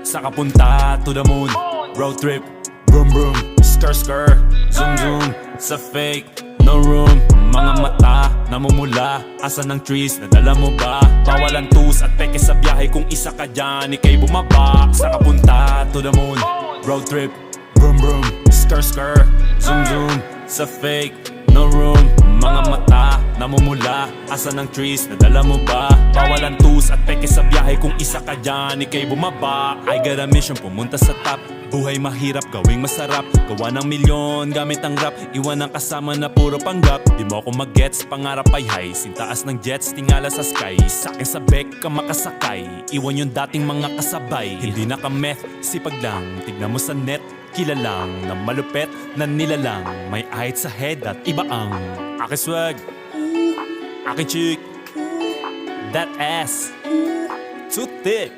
Sa kapunta to the moon, road trip, vroom vroom, skr skr, zoom zoom. Sa fake, no room. Mga mata, namumula, asan ng trees, nadala mo ba? Bawal ang tus at peke sa biyahe, kung isa ka dyan, ikay bumaba. Sa kapunta to the moon, road trip, vroom vroom, skr skr, zoom zoom. Sa fake, no room. Mga mata, namumula, asan ng trees, nadala mo ba? Bawal ang tus at peke sa biyahe, kung isa ka dyan, ikay bumaba. I got a mission, pumunta sa top. Buhay mahirap, gawing masarap. Gawa ng milyon, gamit ang rap. Iwan ang kasama na puro panggap. Di mo ako mag-gets, pangarap ay high. Sintaas ng jets, tingala sa sky. Sa'kin sa bek ka makasakay. Iwan yung dating mga kasabay. Hindi nakameth, sipag lang. Tignan mo sa net, kilalang na malupet na nilalang. May ahit sa head at iba ang aking swag, aking chick, that ass, too thick.